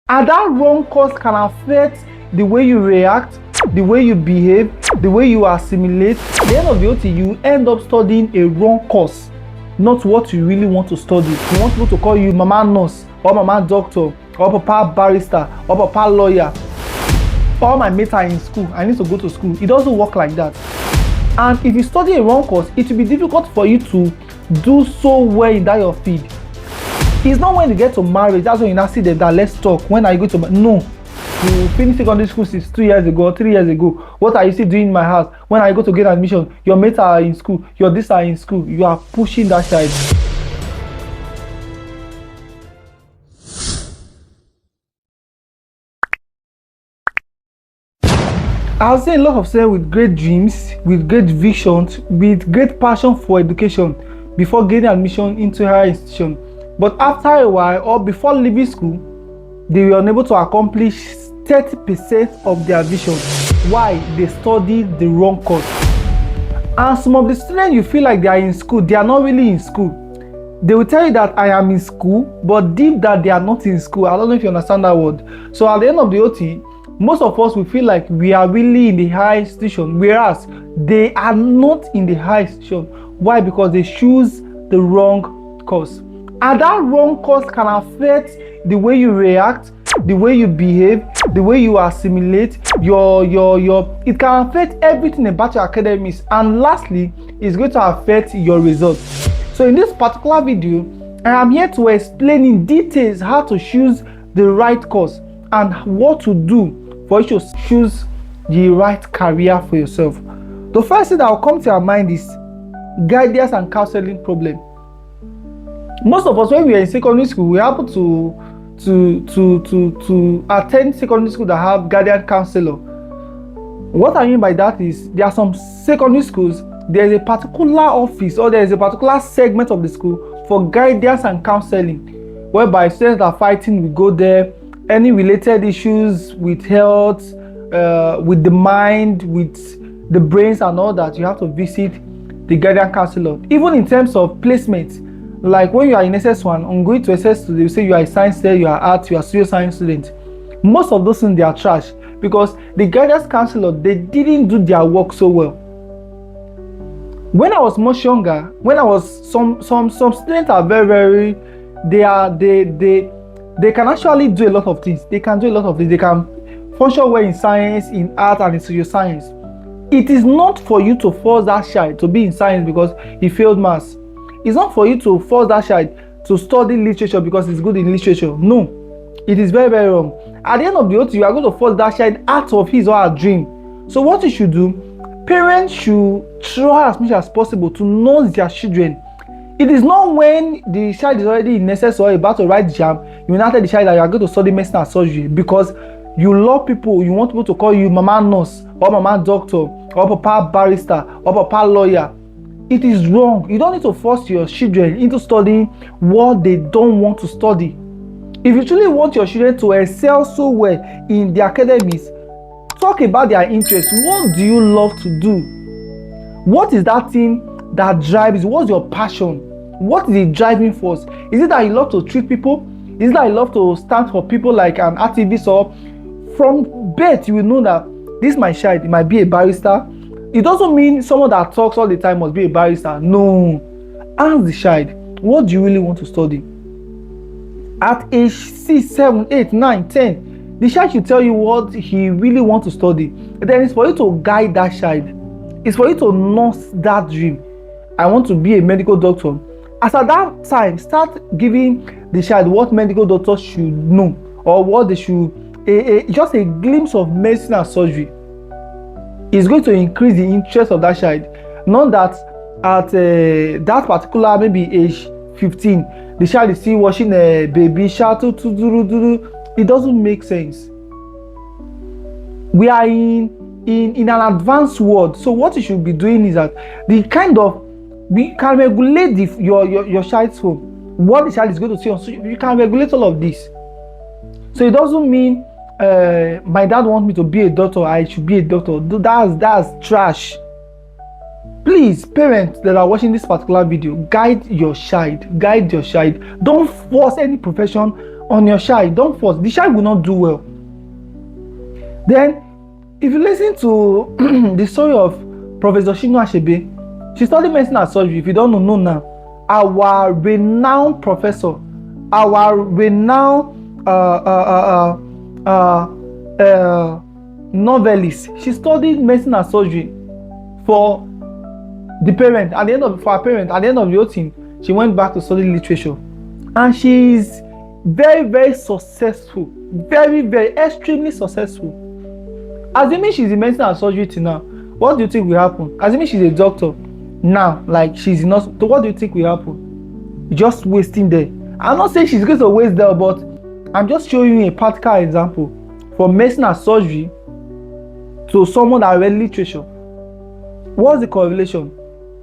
And that wrong course can affect the way you react, the way you behave, the way you assimilate. At the end of the OT, you end up studying a wrong course, not what you really want to study. You want people to call you mama nurse, or mama doctor, or papa barrister, or papa lawyer. All my mates are in school, I need to go to school. It doesn't work like that. And if you study a wrong course, it will be difficult for you to do so well in that your field. It's not when you get to marriage, that's when you now see that let's talk. When are you going to no. You finished secondary school since 2 years ago, 3 years ago. What are you still doing in my house? When are you going to get admission? Your mates are in school, your this are in school. You are pushing that child. I'll say a lot of them with great dreams, with great visions, with great passion for education before getting admission into higher institution. But after a while or before leaving school, they were unable to accomplish 30% of their vision. Why? They studied the wrong course. And some of the students, you feel like they are in school, they are not really in school. They will tell you that I am in school, but deep that they are not in school. I don't know if you understand that word. So at the end of the OT, most of us will feel like we are really in the high institution, whereas they are not in the high institution. Why? Because they choose the wrong course. And that wrong course can affect the way you react, the way you behave, the way you assimilate, it can affect everything about your academics. And lastly, it's going to affect your results. So in this particular video, I am here to explain in details how to choose the right course and what to do for you to choose the right career for yourself. The first thing that will come to your mind is guidance and counseling problem. Most of us, when we are in secondary school, we happen to attend secondary school that have guardian counselor. What I mean by that is there are some secondary schools, there is a particular office or there is a particular segment of the school for guidance and counseling, whereby students are fighting, we go there. Any related issues with health, with the mind, with the brains and all that, you have to visit the guardian counselor. Even in terms of placement, like when you are in SS1, on going to SS2, they say you are a science student, you are art, you are social science student. Most of those things, they are trash because the guidance counselor, they didn't do their work so well. When I was much younger, when I was some students are very they can actually do a lot of things. They can do a lot of things. They can function well in science, in art, and in social science. It is not for you to force that child to be in science because he failed maths. It's not for you to force that child to study literature because he's good in literature. No, it is very, very wrong. At the end of the day, you are going to force that child out of his or her dream. So what you should do, parents should try as much as possible to know their children. It is not when the child is already in SS or about to write Jamb, you will not tell the child that you are going to study medicine and surgery because you love people, you want people to call you mama nurse or mama doctor or papa barrister or papa lawyer. It is wrong. You don't need to force your children into studying what they don't want to study. If you truly want your children to excel so well in the academics, talk about their interests. What do you love to do? What is that thing that drives you? What's your passion? What is the driving force? Is it that you love to treat people? Is it that you love to stand for people like an activist? Or from birth you will know that this my child, it might be a barrister. It doesn't mean someone that talks all the time must be a barrister. No. Ask the child, what do you really want to study? At age 6, 7, 8, 9, 10, the child should tell you what he really wants to study. Then it's for you to guide that child. It's for you to nurse that dream. I want to be a medical doctor. As at that time, start giving the child what medical doctors should know or what they should, just a glimpse of medicine and surgery. Is going to increase the interest of that child. Not that at that particular maybe age 15, the child is still watching a baby shark. It doesn't make sense. We are in an advanced world. So what you should be doing is that we can regulate your child's phone. What the child is going to see on social, you can regulate all of this. So it doesn't mean my dad wants me to be a doctor, I should be a doctor. That's trash. Please, parents that are watching this particular video, guide your child. Don't force any profession on your child. Don't force. The child will not do well. Then, if you listen to the story of Professor Chinua Achebe, she studied medicine and surgery. If you don't know now, our renowned professor, our renowned novelist, she studied medicine and surgery for the parent. At the end of for her parent, at the end of the whole thing, she went back to study literature, and she's very, very successful, very, very extremely successful. Assuming she's in medicine and surgery till now, what do you think will happen? Assuming she's a doctor now, like she's not, so what do you think will happen? Just wasting there. I'm not saying she's going to waste there, but I'm just showing you a practical example from medicine and surgery to someone that read literature. What's the correlation?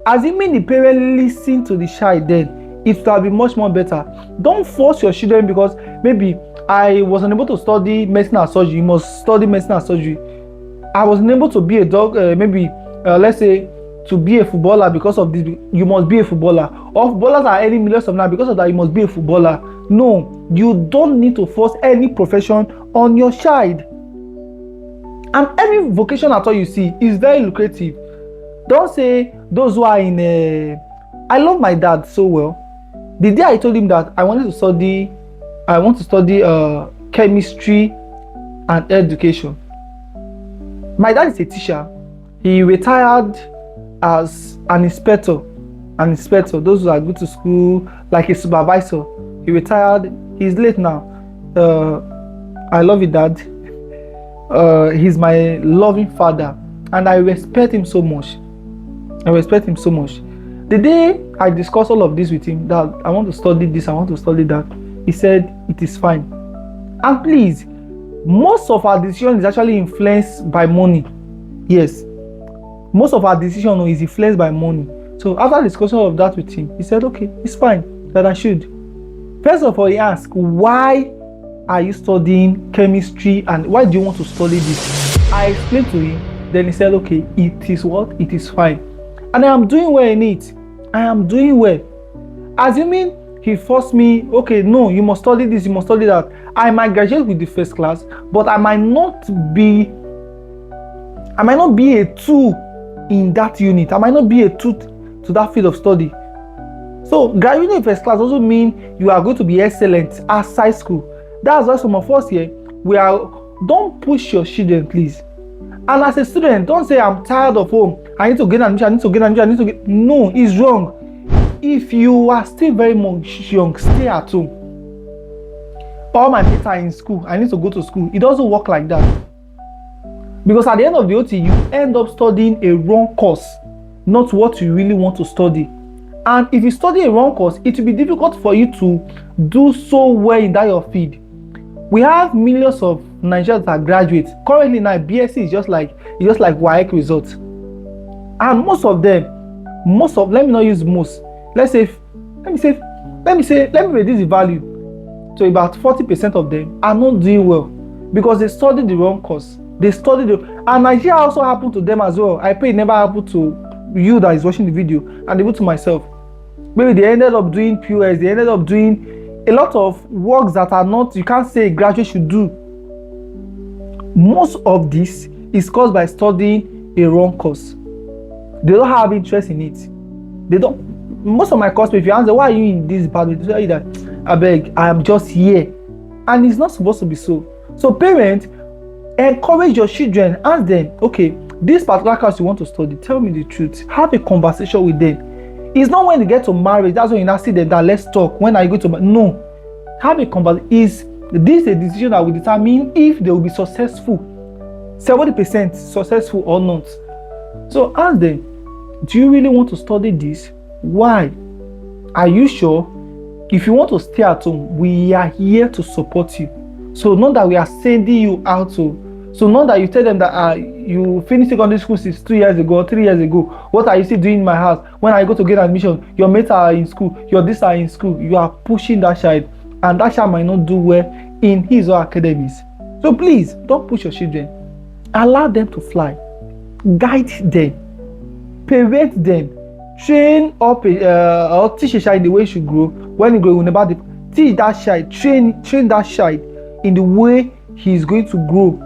Assuming the parent listen to the child, then it will be much more better. Don't force your children because maybe I was unable to study medicine and surgery. You must study medicine and surgery. I was unable to be a let's say to be a footballer because of this. You must be a footballer. Or footballers are earning millions of now because of that. You must be a footballer. No, you don't need to force any profession on your child. And every vocation at all you see is very lucrative. Don't say those who are in I love my dad so well. The day I told him that I want to study chemistry and education. My dad is a teacher. He retired as an inspector. Those who are good to school, like a supervisor. He retired. He's late now. I love you, Dad. He's my loving father, and I respect him so much. The day I discussed all of this with him, that I want to study this, I want to study that, he said it is fine. And please, most of our decision is actually influenced by money. Yes, most of our decision is influenced by money. So after discussion of that with him, he said, okay, it's fine that I should. First of all, he asked, why are you studying chemistry and why do you want to study this? I explained to him. Then he said, okay, it is what? It is fine. And I am doing well in it. I am doing well. Assuming he forced me, okay, no, you must study this, you must study that. I might graduate with the first class, but I might not be a two in that unit. I might not be a two to that field of study. So graduating in first class also means you are going to be excellent outside school. That's why some of us here, don't push your children, please. And as a student, don't say I'm tired of home. I need to get admission, No, it's wrong. If you are still very much young, stay at home. All my mates are in school. I need to go to school. It doesn't work like that. Because at the end of the OT, you end up studying a wrong course, not what you really want to study. And if you study a wrong course, it will be difficult for you to do so well in that your field. We have millions of Nigerians that graduate. Currently now, BSc is just like Waec results. And let me not use most. Let me reduce the value to about 40% of them are not doing well because they studied the wrong course. And Nigeria also happened to them as well. I pray it never happened to you that is watching the video, and even to myself. Maybe they ended up doing POS, they ended up doing a lot of works that are not, you can't say a graduate should do. Most of this is caused by studying a wrong course. They don't have interest in it. Most of my course, if you answer, why are you in this department? They tell you that, I beg, I am just here. And it's not supposed to be so. So parents, encourage your children, ask them, okay, this particular course you want to study, tell me the truth. Have a conversation with them. It's not when they get to marriage, that's when you now see them that let's talk. When are you going to no. Have a conversation. Is this a decision that will determine if they will be successful? 70% successful or not. So ask them, do you really want to study this? Why? Are you sure? If you want to stay at home, we are here to support you. So not that we are sending you out so not that you tell them that you finished secondary school since 2 years ago or 3 years ago. What are you still doing in my house? When I go to get admission, your mates are in school, your this are in school. You are pushing that child, and that child might not do well in his or her academics. So please, don't push your children. Allow them to fly. Guide them. Parent them. Train up or teach a child the way he should grow. When he grows, he will never teach that child, train that child in the way he is going to grow.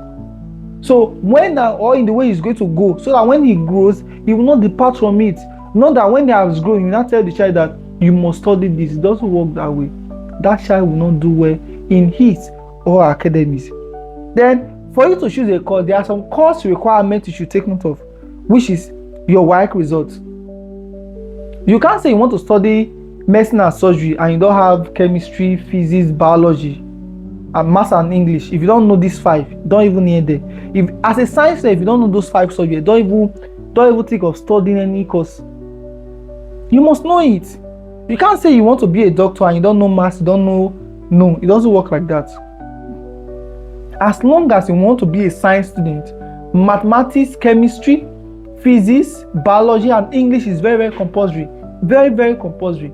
So or in the way he's going to go, so that when he grows, he will not depart from it. Not that when he has grown, you not tell the child that you must study this. It doesn't work that way. That child will not do well in his or her academics. Then, for you to choose a course, there are some course requirements you should take note of, which is your Waec results. You can't say you want to study medicine and surgery and you don't have chemistry, physics, biology, and maths and English. If you don't know these 5, don't even near there. If as a science student, if you don't know those 5 subjects, don't even think of studying any course. You must know it. You can't say you want to be a doctor and you don't know maths, you don't know. No, it doesn't work like that. As long as you want to be a science student, mathematics, chemistry, physics, biology, and English is very, very compulsory. Very, very compulsory.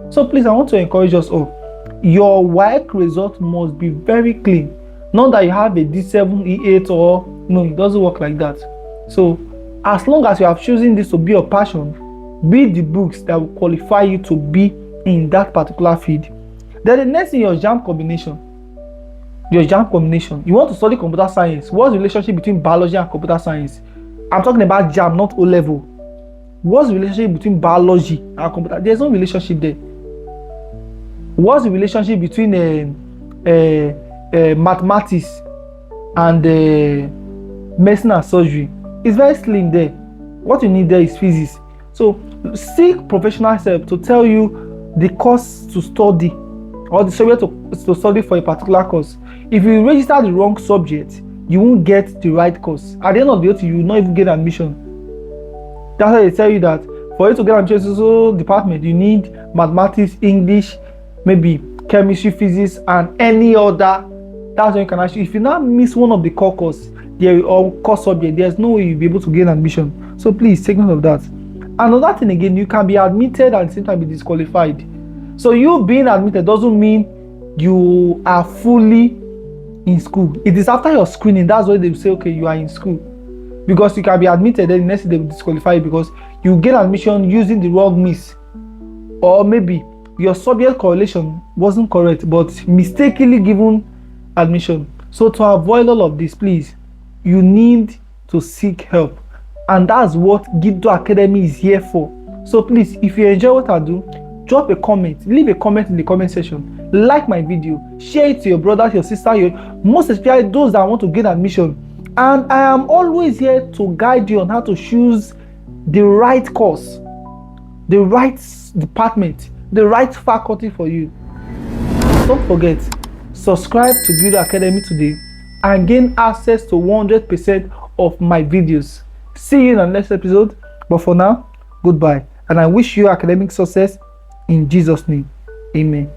So please, I want to encourage us all. Your Waec result must be very clean. Not that you have a D7, E8, or no, it doesn't work like that. So as long as you have chosen this to be your passion, read the books that will qualify you to be in that particular field. Then the next thing, your Jamb combination. Your Jamb combination. You want to study computer science. What's the relationship between biology and computer science? I'm talking about Jamb, not O level. What's the relationship between biology and computer? There's no relationship there. What's the relationship between mathematics and medicine and surgery? It's very slim there. What you need there is physics. So seek professional help to tell you the course to study or the subject to study for a particular course. If you register the wrong subject, you won't get the right course. At the end of the day, you will not even get admission. That's why they tell you that for you to get admission to department, you need mathematics, English, maybe chemistry, physics, and any other. That's when you can actually, if you now miss one of the core courses or core subject, there's no way you'll be able to gain admission. So please take note of that. Another thing again, you can be admitted and at the same time be disqualified. So you being admitted doesn't mean you are fully in school. It is after your screening, that's why they will say, okay, you are in school. Because you can be admitted, then the next day they will disqualify you because you get admission using the wrong means. Or maybe your subject correlation wasn't correct, but mistakenly given admission. So to avoid all of this, please, you need to seek help. And that's what Giddo Academy is here for. So please, if you enjoy what I do, drop a comment, leave a comment in the comment section, like my video, share it to your brother, your sister, most especially those that want to get admission. And I am always here to guide you on how to choose the right course, the right department, the right faculty for you. Don't forget, subscribe to Giddo Academy today and gain access to 100% of my videos. See you in the next episode, but for now, goodbye, and I wish you academic success in Jesus' name. Amen.